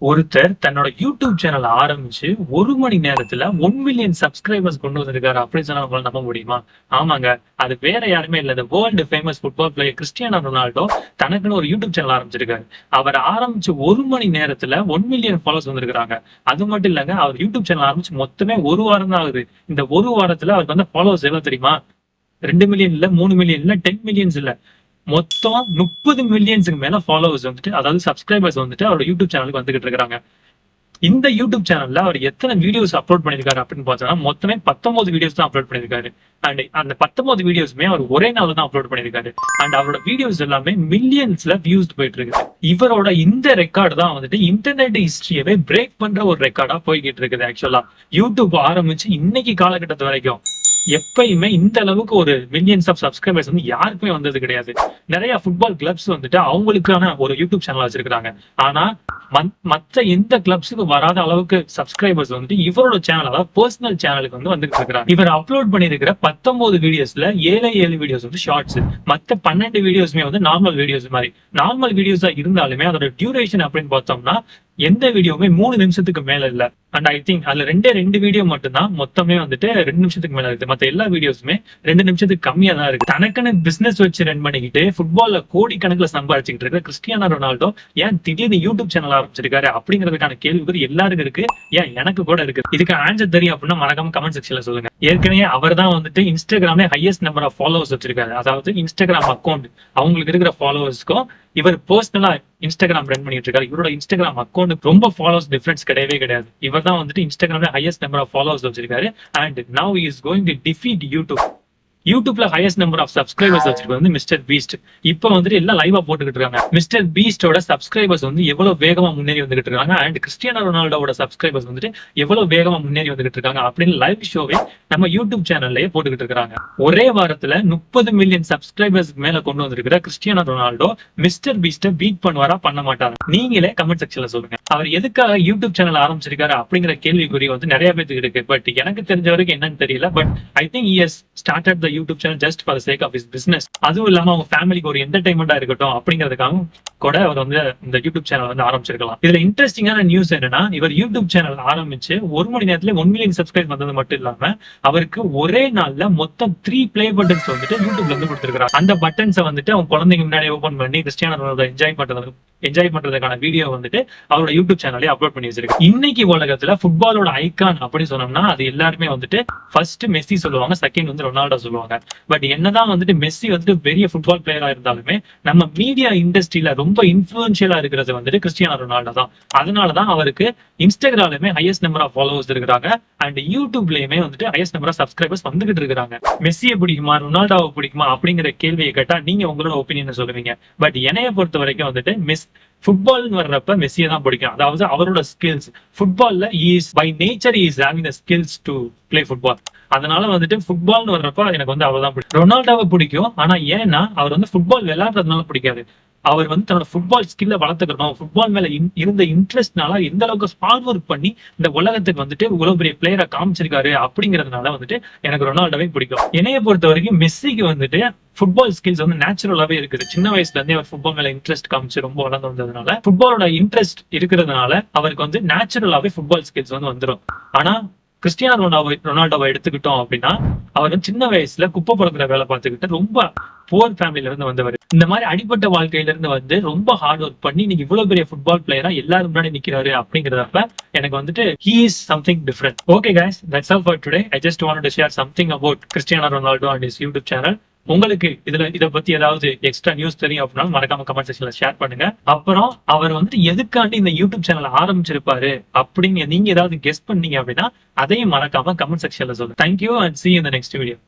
ஒருத்தர் தன்னோட YouTube channel ஆரம்பிச்சு 1 மணி நேரத்துல 1 மில்லியன் சப்ஸ்கிரைபர்ஸ் கொண்டு வந்திருக்காரு அப்படின்னு சொன்னா நம்மளால நம்ப முடியுமா? ஆமாங்க. அது வேற யாருமே இல்ல. இந்த world famous football player Cristiano Ronaldo தனக்குன்னு ஒரு யூடியூப் சேனல் ஆரம்பிச்சிருக்காரு. அவர் ஆரம்பிச்சு 1 மணி நேரத்துல 1 மில்லியன் ஃபாலோவர்ஸ் வந்திருக்காங்க. அது மட்டும் இல்லங்க, அவர் யூடியூப் சேனல் ஆரம்பிச்சு மொத்தமே ஒரு வாரம் தான் ஆகுது. இந்த ஒரு வாரத்துல அவருக்கு வந்து ஃபாலோவர்ஸ் எவ்வளவு தெரியுமா? 2 மில்லியன் இல்ல, 3 மில்லியன் இல்ல, 10 மில்லியன்ஸ் இல்ல. மொத்தம் 30 மில்லியன்ஸ்க்கு மேல ஃபாலோவர்ஸ் வந்துட்டு, அதாவது சப்ஸ்கிரைபர்ஸ் வந்துட்டு அவரோட யூடியூப் சேனலுக்கு வந்துகிட்டு இருக்காங்க. இந்த யூடியூப் சேனல்ல அவர் எத்தனை வீடியோஸ் அப்லோட் பண்ணிருக்காரு அப்படின்னு பார்த்தோம்னா மொத்தமே 19 வீடியோஸ் தான் அப்லோட் பண்ணிருக்காரு. அண்ட் அந்த 19 வீடியோஸ்மே அவர் ஒரே நாள் தான் அப்லோட் பண்ணிருக்காரு. அண்ட் அவரோட வீடியோஸ் எல்லாமே மில்லியன்ஸ்ல வியூஸ் போயிட்டு இருக்கு. இவரோட இந்த ரெக்கார்டு தான் வந்துட்டு இன்டர்நெட் ஹிஸ்டரியவே பிரேக் பண்ற ஒரு ரெக்கார்டா போய்கிட்டு இருக்குது. ஆக்சுவலா யூடியூப் ஆரம்பிச்சு இன்னைக்கு காலகட்டத்து வரைக்கும் எப்பயுமே இந்த அளவுக்கு ஒரு மில்லியன்ஸ் ஆஃப் சப்ஸ்கிரைபர்ஸ் வந்து யாருக்குமே வந்தது கிடையாது. நிறைய ஃபுட்பால் கிளப்ஸ் வந்துட்டு அவங்களுக்கான ஒரு யூடியூப் சேனல் வச்சிருக்காங்க. ஆனா மத்த எந்த கிளப்ஸுக்கு வராத அளவுக்கு சப்ஸ்கிரைபர்ஸ் வந்துட்டு இவரோட சேனல், அதாவது பர்சனல் சேனலுக்கு வந்து வந்துட்டு இருக்காங்க. இவர் அப்லோட் பண்ணிருக்கிற 19 வீடியோஸ்ல 7 வீடியோஸ் வந்து ஷார்ட்ஸ், மத்த 12 வீடியோஸ்மே வந்து நார்மல் வீடியோஸ் மாதிரி. நார்மல் வீடியோஸா இருந்தாலுமே அதோட டியூரேஷன் அப்படின்னு பார்த்தோம்னா எந்த வீடியோவுமே 3 நிமிஷத்துக்கு மேல இல்ல. அண்ட் ஐ திங்க் அதுல ரெண்டு வீடியோ மட்டும் தான் மொத்தமே வந்துட்டு 2 நிமிஷத்துக்கு மேல இருக்கு. மத்த எல்லா வீடியோஸுமே 2 நிமிஷத்துக்கு கம்மியா தான் இருக்கு. தனக்குன்னு பிசினஸ் வச்சு ரன் பண்ணிக்கிட்டு ஃபுட்பால்ல கோடிக்கணக்கில் சம்பாதிச்சுக்கிட்டு இருக்க கிறிஸ்டியானோ ரொனால்டோ ஏன் திடீர்னு யூடியூப் சேனல் ஆரம்பிச்சிருக்காரு அப்படிங்கிறதுக்கான கேள்வி எல்லாருக்கும் இருக்கு. ஏன் எனக்கு கூட இருக்கு. இதுக்கு ஆன்சர் தெரியும் அப்படின்னா மறக்காம கமெண்ட் செக்ஷன்ல சொல்லுங்க. ஏற்கனவே அவர் தான் வந்துட்டு இன்ஸ்டாகிராம்ல ஹையஸ்ட் நம்பர் ஆஃப் ஃபாலோவர்ஸ் வச்சிருக்காரு. அதாவது இன்ஸ்டாகிராம் அக்கௌண்ட் அவங்களுக்கு இருக்கிற ஃபாலோவர்ஸ்க்கும் இவர் பர்சனலா இன்ஸ்டாகிராம் ரன் பண்ணிட்டு இருக்காரு. இவரோட இன்ஸ்டாகிராம் அக்கௌண்ட் ரொம்ப ஃபாலோவர்ஸ் டிஃபரன்ஸ் கிடையவே கிடையாது. இவர் தான் வந்துட்டு இன்ஸ்டாகிராம்ல ஹையஸ்ட் நம்பர் ஆஃப் ஃபாலோவர்ஸ் வச்சிருக்காரு. And now he is going to defeat YouTube. யூடியூப்ல ஹையஸ்ட் நம்பர் ஆஃப் சப்ஸ்கிரைபர்ஸ் வச்சிருக்கிறது வந்து மிஸ்டர் பீஸ்ட். இப்ப வந்துட்டு எல்லாம் லைவா போட்டுக்கிட்டு இருக்காங்க. மிஸ்டர் பீஸ்டோட சப்ஸ்கிரைபர்ஸ் வந்து எவ்வளவு வேகமா முன்னேறி வந்துகிட்டு இருக்காங்க, அண்ட் கிறிஸ்டியானோ ரொனால்டோட சப்ஸ்கிரைபர்ஸ் வந்துட்டு எவ்வளவு வேகமா முன்னேறி வந்துகிட்டு இருக்காங்க அப்படின்னு லைவ் ஷோவே நம்ம யூடியூப் சேனல்லயே போட்டுக்கிட்டு இருக்காங்க. ஒரே வாரத்துல 30 மில்லியன் சப்ஸ்கிரைபர்ஸ்க்கு மேல கொண்டு வந்திருக்கிற கிறிஸ்டியானோ ரொனால்டோ மிஸ்டர் பீஸ்ட பீட் பண்ணுவாரா பண்ண மாட்டாங்க? நீங்களே கமெண்ட் செக்ஷன்ல சொல்லுங்க. அவர் எதுக்காக யூடியூப் சேனல் ஆரம்பிச்சிருக்காரு அப்படிங்கிற கேள்விக்குறி வந்து நிறைய பேருக்கு இருக்கு. பட் எனக்கு தெரிஞ்ச வரைக்கும் என்னன்னு தெரியல. But I think he has started the YouTube channel just for the sake of his business. அதுவும் இல்லாம அவங்க ஃபேமிலிக்கு ஒரு என்டர்டைன்மெண்டா இருக்கட்டும் அப்படிங்கிறதுக்காக கூட அவர் வந்து இந்த யூடியூப் சேனல் வந்து ஆரம்பிச்சிருக்கலாம். இதுல இன்ட்ரெஸ்டிங்கான நியூஸ் என்னன்னா, இவர் யூடியூப் சேனல் ஆரம்பிச்சு 1 மணி நேரத்துல 1 மில்லியன் சப்ஸ்கிரைப் வந்தது மட்டும் இல்லாம அவருக்கு ஒரே நாள்ல மொத்தம் 3 பிளே பட்டன்ஸ் வந்துட்டு யூடியூப்ல இருந்து கொடுத்திருக்காங்க. அந்த பட்டன்ஸை வந்துட்டு அவங்க குழந்தைங்க முன்னாடி ஓபன் பண்ணி கிறிஸ்டியானோ ரொனால்டோ என்ஜாய் பண்றதுக்கான வீடியோ வந்துட்டு அவரோட யூடியூப் சேனல்ல அப்லோட் பண்ணி வச்சிருக்கு. இன்னைக்கு உலகத்துல ஃபுட்பாலோட ஐகான் அப்படின்னு சொன்னோம்னா அது எல்லாருமே வந்துட்டு ஃபர்ஸ்ட் மெஸ்ஸி சொல்லுவாங்க, செகண்ட் வந்து ரொனால்டோ சொல்லுவாங்க. பட் என்னதான் வந்துட்டு மெஸ்ஸி வந்துட்டு பெரிய ஃபுட்பால் பிளேயரா இருந்தாலுமே நம்ம மீடியா இண்டஸ்ட்ரியில ரொம்ப இன்ஃபுளுன்ஷியலா இருக்கிறது வந்துட்டு கிறிஸ்டியானோ ரொனால்டோ தான். அதனாலதான் அவருக்கு இன்ஸ்டாகிராம்லயுமே ஹையஸ்ட் நம்பர் ஆஃப் ஃபாலோவர்ஸ் இருக்கிறாங்க. அண்ட் யூடியூப்லயுமே வந்துட்டு ஹையஸ்ட் நம்பர் ஆஃப் சப்ஸ்கிரைபர்ஸ் வந்துகிட்டு இருக்காங்க. மெஸ்ஸியை பிடிக்குமா ரொனால்டோவை பிடிக்குமா அப்படிங்கிற கேள்வியை கேட்டா நீங்க உங்களோட ஒப்பீனியன் சொல்லுவீங்க. பட் என்னைய பொறுத்த வரைக்கும் வந்துட்டு ஃபுட்பால்னு வர்றப்ப மெஸ்ஸியை தான் பிடிக்கும். அதாவது அவரோட ஸ்கில்ஸ் ஃபுட்பால்ல is by nature is having the skills to play football. அதனால வந்துட்டு ஃபுட்பால்னு வர்றப்ப எனக்கு வந்து அவர் தான் பிடிக்கும். ரொனால்டோவை பிடிக்கும். ஆனா ஏன்னா அவர் வந்து ஃபுட்பால் விளையாடுறதுனால பிடிக்காது. அவர் வந்து தன்னோட ஃபுட்பால் ஸ்கில்ல வளர்த்துக்கணும், ஃபுட்பால் மேல இருந்த இன்ட்ரெஸ்ட்னால எந்த அளவுக்கு ஹார்ட் ஒர்க் பண்ணி இந்த உலகத்துக்கு வந்துட்டு இவ்வளவு பெரிய பிளேயரை காமிச்சிருக்காரு அப்படிங்கறதுனால வந்துட்டு எனக்கு ரொனால்டோவே பிடிக்கும். என்னைய பொறுத்த வரைக்கும் மெஸ்ஸிக்கு வந்துட்டு ஃபுட்பால் ஸ்கில்ஸ் வந்து நேச்சுரலாவே இருக்குது. சின்ன வயசுல இருந்தே அவர் ஃபுட்பால் மேல இன்ட்ரெஸ்ட் காமிச்சு ரொம்ப வளர்ந்து வந்ததுனால ஃபுட்பாலோட இன்ட்ரெஸ்ட் இருக்கிறதுனால அவருக்கு வந்து நேச்சுரலாவே ஃபுட்பால் ஸ்கில்ஸ் வந்து வந்துடும். ஆனா கிறிஸ்டியானோ ரொனால்டோவை எடுத்துக்கிட்டோம் அப்படின்னா அவர் சின்ன வயசுல குப்பை பொறுக்கிற வேலை பார்த்துக்கிட்டு ரொம்ப புவர் ஃபேமிலில இருந்து வந்தவர். இந்த மாதிரி அடிப்பட்ட வாழ்க்கையில இருந்து வந்து ரொம்ப ஹார்ட் ஒர்க் பண்ணி இன்னைக்கு இவ்வளவு பெரிய ஃபுட்பால் பிளேயரா எல்லாரும் முன்னாடி நிக்கிறாரு அப்படிங்கிறப்ப எனக்கு வந்துட்டு he is something different. Okay guys, that's all for today. I just wanted to share something about Cristiano Ronaldo and his YouTube channel. உங்களுக்கு இத பத்தி ஏதாவது எக்ஸ்ட்ரா நியூஸ் தெரியும் அப்படின்னா மறக்காம கமெண்ட் செக்ஷன்ல ஷேர் பண்ணுங்க. அப்புறம் அவர் வந்துட்டு எதுக்காண்டி இந்த யூடியூப் சேனல் ஆரம்பிச்சிருப்பாரு அப்படின்னு நீங்க ஏதாவது கெஸ் பண்ணீங்க அப்படின்னா அதையும் மறக்காம கமெண்ட் செக்ஷன்ல சொல்லுங்க. Thank you and see you in the next video.